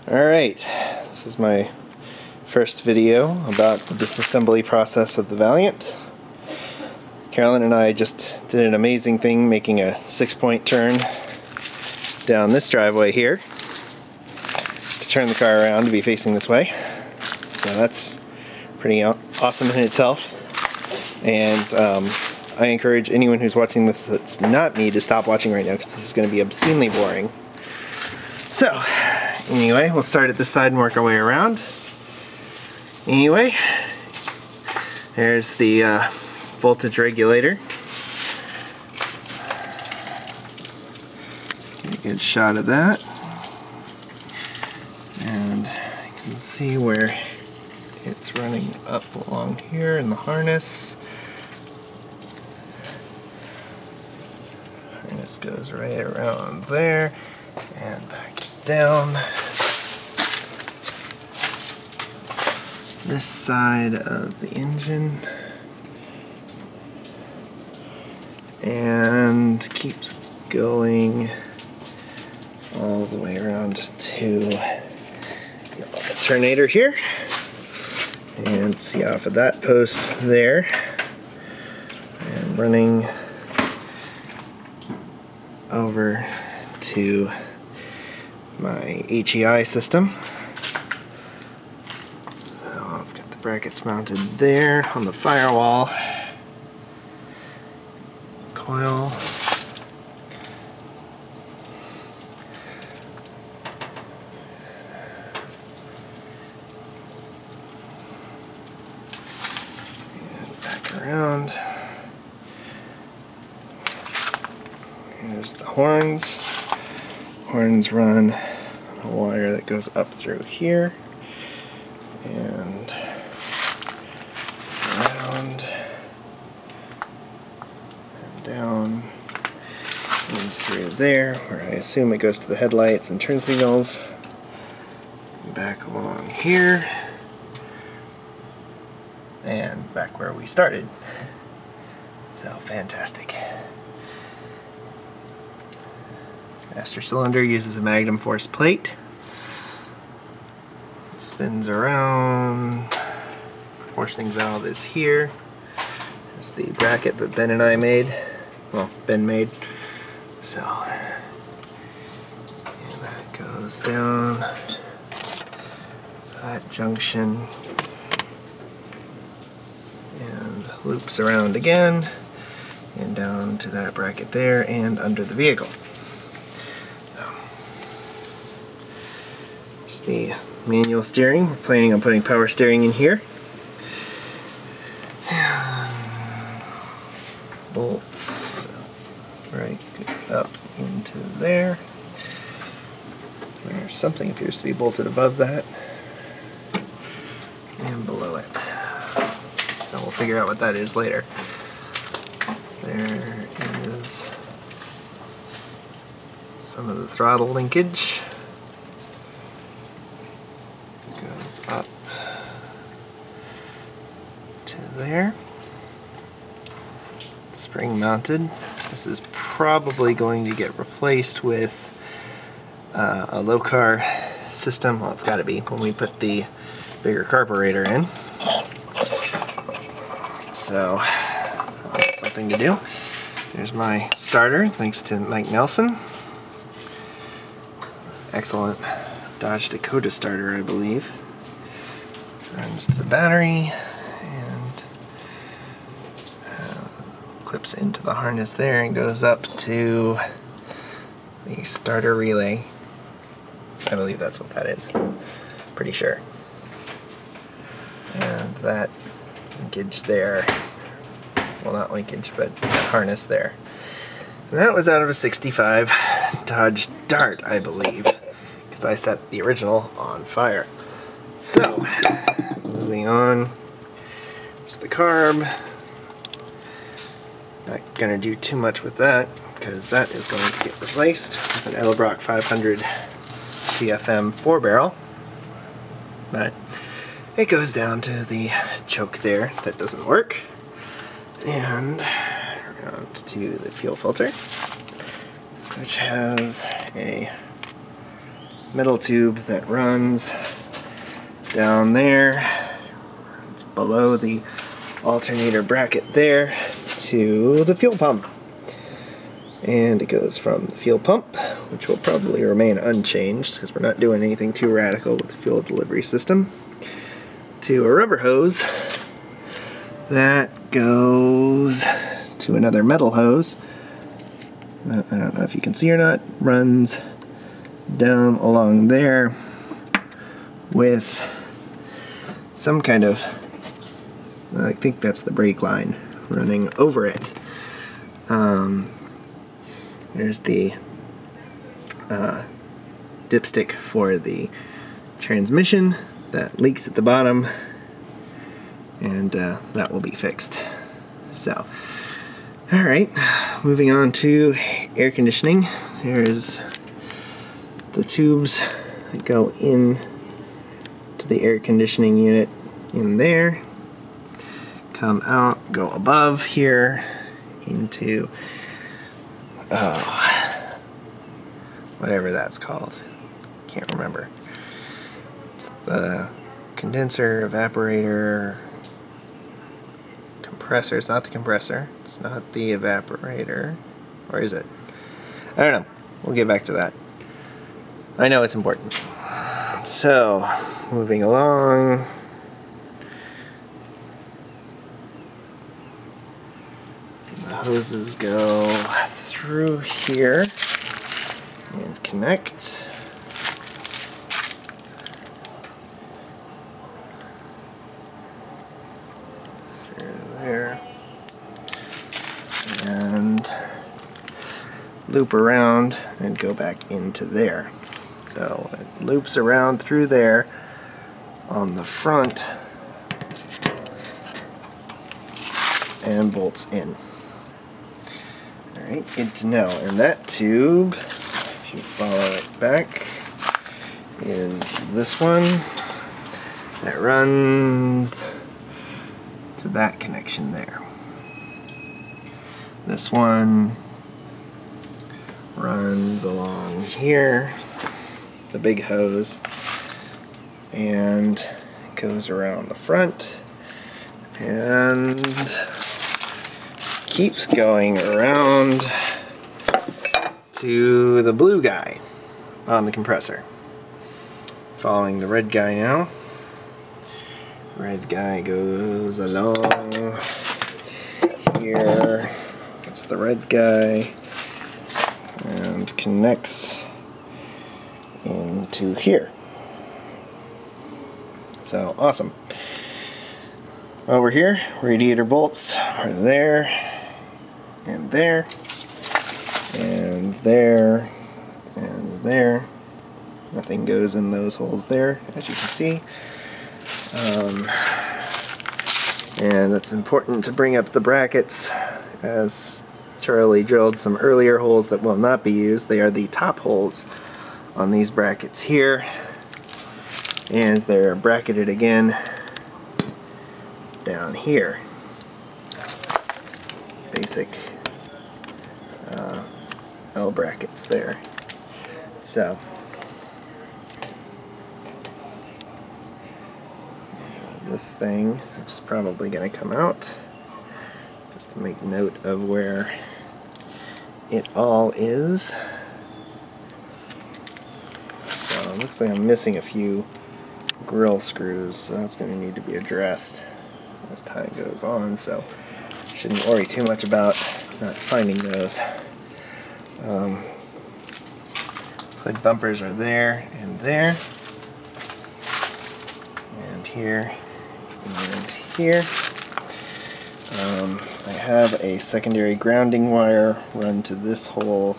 Alright, this is my first video about the disassembly process of the Valiant. Carolyn and I just did an amazing thing making a 6-point turn down this driveway here to turn the car around to be facing this way. So that's pretty awesome in itself. And I encourage anyone who's watching this that's not me to stop watching right now, because this is going to be obscenely boring. So, anyway, we'll start at this side and work our way around. Anyway, there's the voltage regulator. Get a good shot of that. And you can see where it's running up along here in the harness. Harness goes right around there and back down. This side of the engine, and keeps going all the way around to the alternator here, and see off of that post there, and running over to my HEI system. So I've got the brackets mounted there on the firewall coil. And back around. Here's the horns. Horns run a wire that goes up through here and around and down and through there, where I assume it goes to the headlights and turn signals. Back along here and back where we started. So fantastic. Master cylinder uses a magnum force plate. It spins around. Portioning valve is here. There's the bracket that Ben and I made. Well, Ben made. So, and that goes down that junction and loops around again and down to that bracket there and under the vehicle. The manual steering. We're planning on putting power steering in here. And bolts right up into there. There's something appears to be bolted above that and below it. So we'll figure out what that is later. There is some of the throttle linkage. Goes up to there. Spring mounted. This is probably going to get replaced with a low car system. Well, it's got to be when we put the bigger carburetor in. So that's something to do. There's my starter, thanks to Mike Nelson. Excellent Dodge Dakota starter, I believe. Runs to the battery and clips into the harness there and goes up to the starter relay. I believe that's what that is. Pretty sure. And that linkage there, well, not linkage, but that harness there. And that was out of a 65 Dodge Dart, I believe, because I set the original on fire. So, moving on, there's the carb. Not going to do too much with that, because that is going to get replaced with an Edelbrock 500 CFM 4-barrel. But it goes down to the choke there that doesn't work, and around to the fuel filter, which has a metal tube that runs down there. It's below the alternator bracket there to the fuel pump. And it goes from the fuel pump, which will probably remain unchanged because we're not doing anything too radical with the fuel delivery system, to a rubber hose that goes to another metal hose that, I don't know if you can see or not, runs down along there with some kind of, I think that's the brake line running over it. There's the dipstick for the transmission that leaks at the bottom, and that will be fixed. So, alright, moving on to air conditioning. There's the tubes that go in to the air conditioning unit in there, come out, go above here into whatever that's called. Can't remember. It's the condenser, evaporator, compressor. It's not the compressor. It's not the evaporator. Or is it? I don't know. We'll get back to that. I know it's important. So, moving along. The hoses go through here and connect. Through there. And loop around and go back into there. So it loops around through there on the front and bolts in. Alright, good to know. And that tube, if you follow it back, is this one that runs to that connection there. This one runs along here, the big hose, and goes around the front and keeps going around to the blue guy on the compressor. Following the red guy now. Red guy goes along here. That's the red guy. And connects into here. So, awesome. Over here, radiator bolts are there, and there, and there, and there. Nothing goes in those holes there, as you can see. And it's important to bring up the brackets, as Charlie drilled some earlier holes that will not be used. They are the top holes on these brackets here, and they're bracketed again down here. Basic L brackets there. So this thing, which is probably going to come out, just to make note of where it all is. So it looks like I'm missing a few grill screws, so that's going to need to be addressed as time goes on, so shouldn't worry too much about not finding those. Hood bumpers are there, and here, and here. I have a secondary grounding wire run to this hole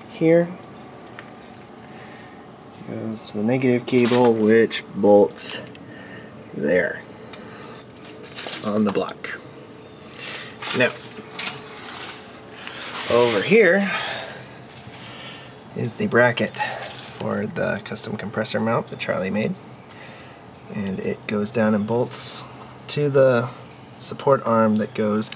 here. Goes to the negative cable, which bolts there on the block. Now, over here is the bracket for the custom compressor mount that Charlie made, and it goes down and bolts to the support arm that goes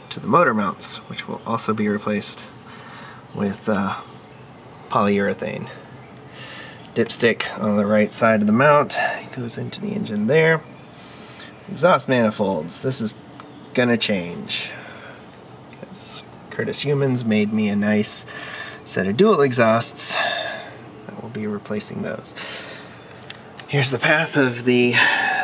to the motor mounts, which will also be replaced with polyurethane. dipstick on the right side of the mount. It goes into the engine there. Exhaust manifolds. This is gonna change, because Curtis Humans made me a nice set of dual exhausts that will be replacing those. Here's the path of the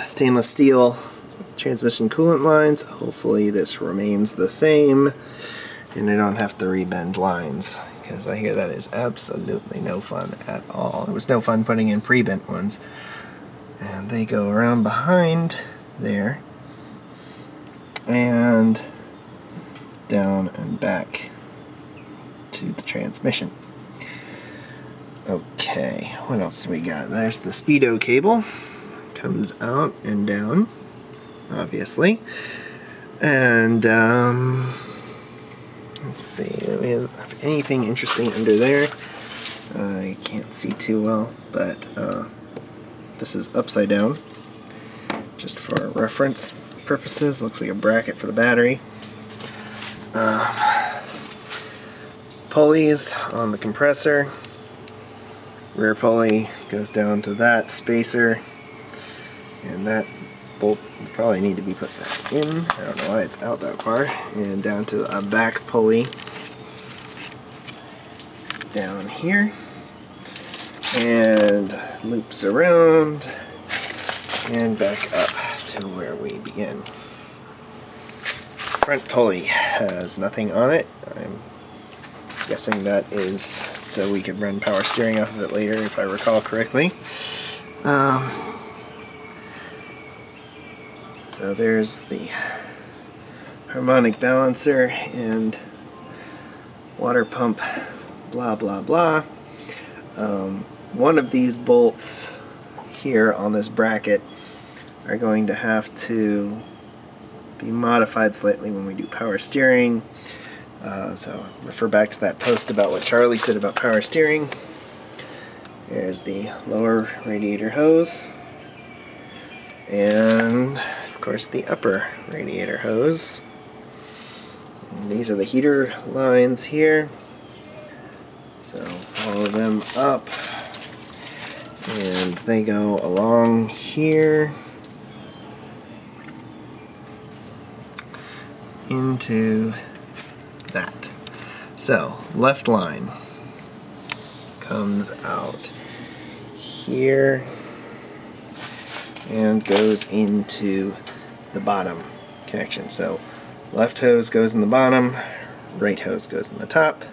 stainless steel transmission coolant lines. Hopefully this remains the same and I don't have to rebend lines, because I hear that is absolutely no fun at all. It was no fun putting in pre-bent ones. And they go around behind there and down and back to the transmission. Okay, what else do we got? There's the speedo cable. Comes out and down, obviously. And let's see, do we have anything interesting under there? I can't see too well, but this is upside down, just for reference purposes. Looks like a bracket for the battery. Pulleys on the compressor. Rear pulley goes down to that spacer, and that bolt will probably need to be put back in. I don't know why it's out that far. And down to a back pulley down here, and loops around and back up to where we begin. Front pulley has nothing on it. I'm guessing that is so we could run power steering off of it later, if I recall correctly. So there's the harmonic balancer and water pump, blah blah blah. One of these bolts here on this bracket are going to have to be modified slightly when we do power steering. So refer back to that post about what Charlie said about power steering. There's the lower radiator hose, and of course the upper radiator hose. And these are the heater lines here. So follow them up, and they go along here into that. So left line comes out here and goes into the bottom connection. So left hose goes in the bottom, right hose goes in the top.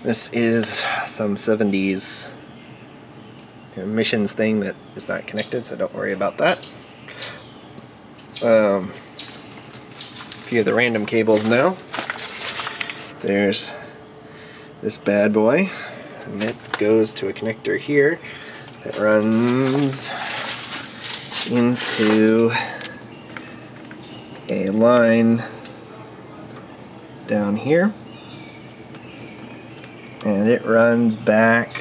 This is some 70s emissions thing that is not connected, so don't worry about that. A few of the random cables now. There's this bad boy, and it goes to a connector here that runs into a line down here, and it runs back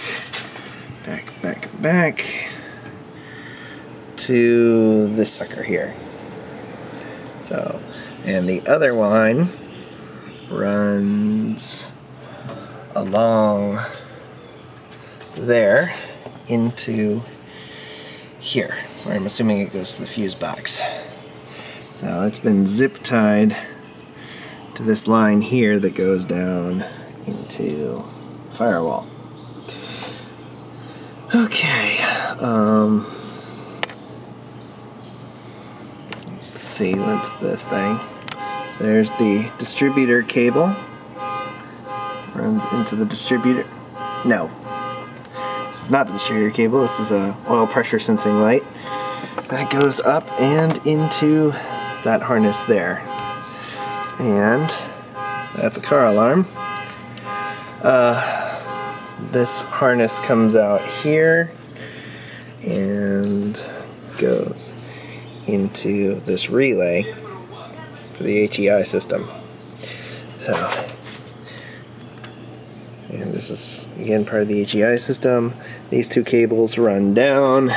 to this sucker here. So, and the other line runs along there into here, where I'm assuming it goes to the fuse box. So it's been zip tied to this line here that goes down into the firewall. Okay, let's see, what's this thing? There's the distributor cable. Runs into the distributor. No, this is not the distributor cable. This is a oil pressure sensing light that goes up and into that harness there. And that's a car alarm. This harness comes out here and goes into this relay for the HEI system. So, and this is again part of the HEI system. These two cables run down,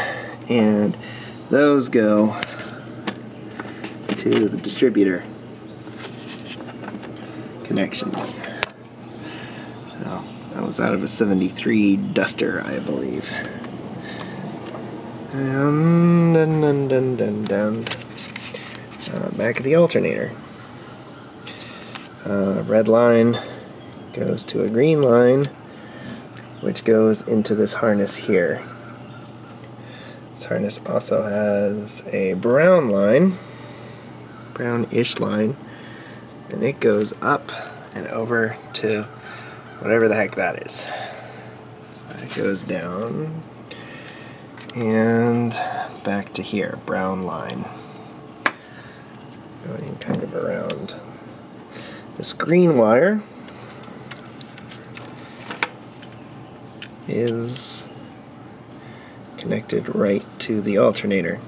and those go to the distributor connections. So, That was out of a 73 Duster, I believe. And dun. Back of the alternator. Red line goes to a green line, which goes into this harness here. This harness also has a brown line, brownish line, and it goes up and over to whatever the heck that is. So it goes down and back to here, brown line. Going kind of around. This green wire is connected right to the alternator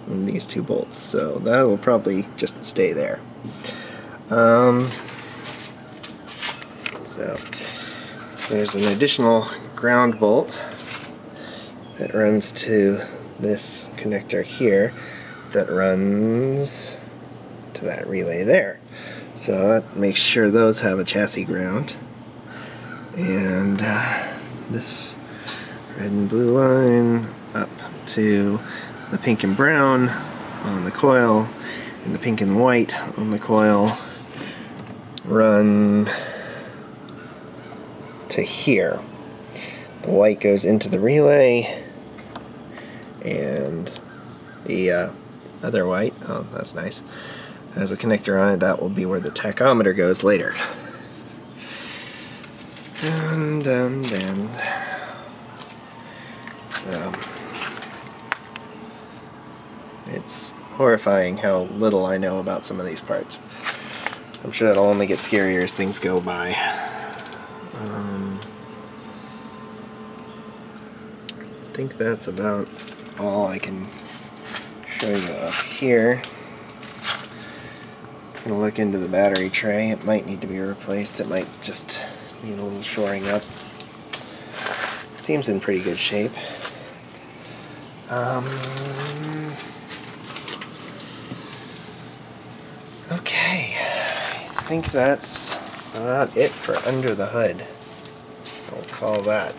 in these two bolts, so that will probably just stay there. So there's an additional ground bolt that runs to this connector here that runs to that relay there. So that makes sure those have a chassis ground. And this red and blue line up to the pink and brown on the coil, and the pink and white on the coil run to here. The white goes into the relay, and the other white, oh that's nice, has a connector on it. That will be where the tachometer goes later. And it's horrifying how little I know about some of these parts. I'm sure it'll only get scarier as things go by. I think that's about all I can show you up here. I'm going to look into the battery tray. It might need to be replaced. It might just need a little shoring up. Seems in pretty good shape. Okay, I think that's about it for under the hood. So we'll call that